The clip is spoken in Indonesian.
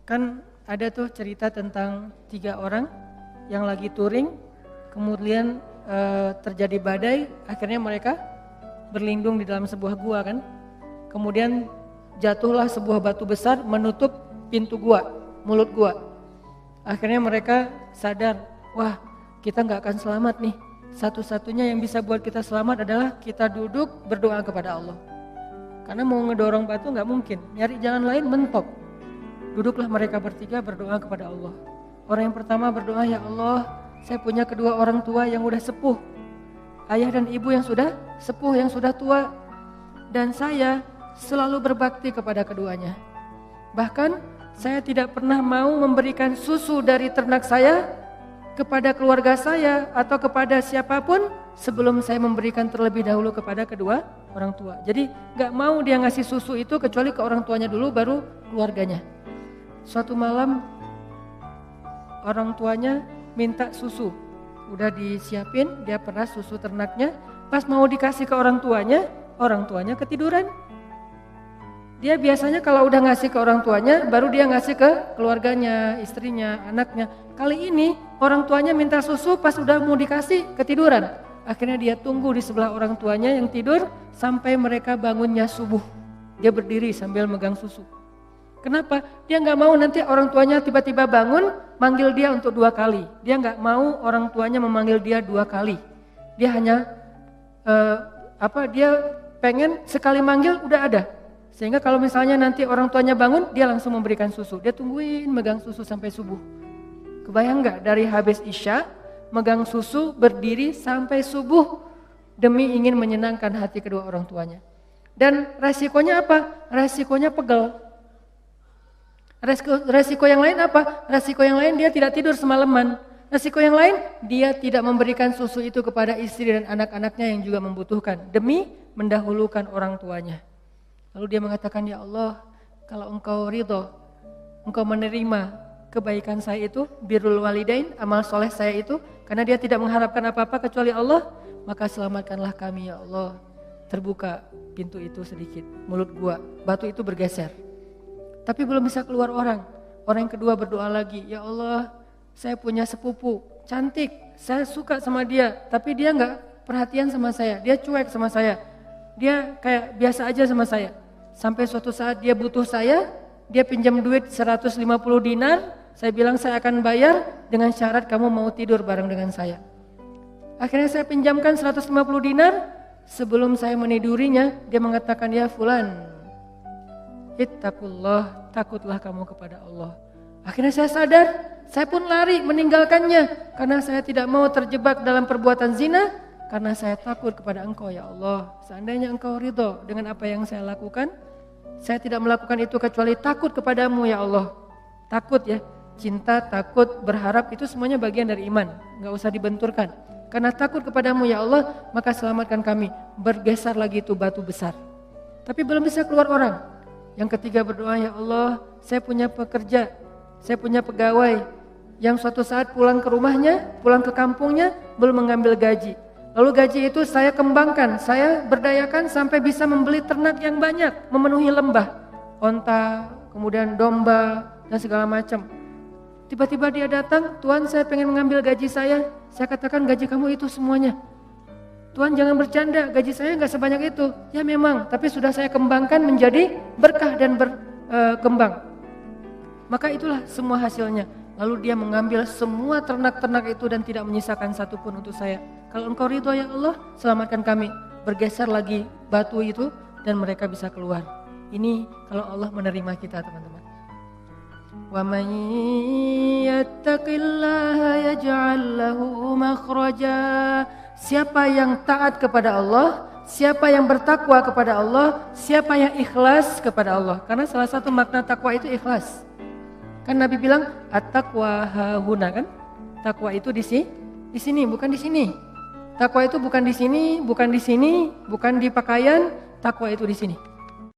Kan ada tuh cerita tentang 3 orang yang lagi touring, kemudian terjadi badai, akhirnya mereka berlindung di dalam sebuah gua kan. Kemudian jatuhlah sebuah batu besar menutup pintu gua, mulut gua. Akhirnya mereka sadar, wah kita gak akan selamat nih. Satu-satunya yang bisa buat kita selamat adalah kita duduk berdoa kepada Allah. Karena mau ngedorong batu gak mungkin, nyari jalan lain mentok. Duduklah mereka bertiga berdoa kepada Allah. Orang yang pertama berdoa, ya Allah, saya punya kedua orang tua yang udah sepuh. Ayah dan ibu yang sudah sepuh, yang sudah tua. Dan saya selalu berbakti kepada keduanya. Bahkan saya tidak pernah mau memberikan susu dari ternak saya kepada keluarga saya atau kepada siapapun sebelum saya memberikan terlebih dahulu kepada kedua orang tua. Jadi gak mau dia ngasih susu itu kecuali ke orang tuanya dulu baru keluarganya. Suatu malam orang tuanya minta susu, udah disiapin, dia peras susu ternaknya, pas mau dikasih ke orang tuanya ketiduran. Dia biasanya kalau udah ngasih ke orang tuanya, baru dia ngasih ke keluarganya, istrinya, anaknya. Kali ini orang tuanya minta susu, pas udah mau dikasih ketiduran. Akhirnya dia tunggu di sebelah orang tuanya yang tidur sampai mereka bangunnya subuh. Dia berdiri sambil megang susu. Kenapa? Dia gak mau nanti orang tuanya tiba-tiba bangun manggil dia untuk 2 kali. Dia gak mau orang tuanya memanggil dia 2 kali. Dia hanya dia pengen sekali manggil udah ada. Sehingga kalau misalnya nanti orang tuanya bangun, dia langsung memberikan susu. Dia tungguin megang susu sampai subuh. Kebayang gak dari habis Isya megang susu berdiri sampai subuh demi ingin menyenangkan hati kedua orang tuanya. Dan resikonya apa? Resikonya pegel. Resiko yang lain apa? Resiko yang lain dia tidak tidur semalaman. Resiko yang lain dia tidak memberikan susu itu kepada istri dan anak-anaknya yang juga membutuhkan demi mendahulukan orang tuanya. Lalu dia mengatakan, ya Allah, kalau engkau ridho, engkau menerima kebaikan saya itu, birrul walidain, amal soleh saya itu, karena dia tidak mengharapkan apa-apa kecuali Allah, maka selamatkanlah kami ya Allah. Terbuka pintu itu sedikit, mulut gua, batu itu bergeser. Tapi belum bisa keluar orang. Orang yang kedua berdoa lagi, ya Allah, saya punya sepupu, cantik, saya suka sama dia, tapi dia gak perhatian sama saya, dia cuek sama saya, dia kayak biasa aja sama saya. Sampai suatu saat dia butuh saya, dia pinjam duit 150 dinar, saya bilang saya akan bayar dengan syarat kamu mau tidur bareng dengan saya. Akhirnya saya pinjamkan 150 dinar, sebelum saya menidurinya, dia mengatakan, ya fulan, ittaqullah, takutlah kamu kepada Allah. Akhirnya saya sadar, saya pun lari meninggalkannya karena saya tidak mau terjebak dalam perbuatan zina, karena saya takut kepada engkau ya Allah. Seandainya engkau ridho dengan apa yang saya lakukan, saya tidak melakukan itu kecuali takut kepadamu ya Allah. Takut ya, cinta, takut, berharap itu semuanya bagian dari iman, gak usah dibenturkan. Karena takut kepadamu ya Allah, maka selamatkan kami. Bergeser lagi itu batu besar. Tapi belum bisa keluar orang. Yang ketiga berdoa, ya Allah, saya punya pekerja, saya punya pegawai yang suatu saat pulang ke rumahnya, pulang ke kampungnya, belum mengambil gaji. Lalu gaji itu saya kembangkan, saya berdayakan sampai bisa membeli ternak yang banyak, memenuhi lembah, onta, kemudian domba, dan segala macam. Tiba-tiba dia datang, Tuhan saya pengen mengambil gaji saya katakan gaji kamu itu semuanya. Tuhan jangan bercanda, gaji saya gak sebanyak itu. Ya memang, tapi sudah saya kembangkan menjadi berkah dan berkembang. Maka itulah semua hasilnya. Lalu dia mengambil semua ternak-ternak itu dan tidak menyisakan satupun untuk saya. Kalau engkau ridho ya Allah, selamatkan kami. Bergeser lagi batu itu dan mereka bisa keluar. Ini kalau Allah menerima kita teman-teman. Wa man yattaqillaha yaj'al lahu makhraja. Siapa yang taat kepada Allah, siapa yang bertakwa kepada Allah, siapa yang ikhlas kepada Allah. Karena salah satu makna takwa itu ikhlas. Kan Nabi bilang at-taqwa hahuna kan? Takwa itu di sini, bukan di sini. Takwa itu bukan di sini, bukan di sini, bukan di pakaian, takwa itu di sini.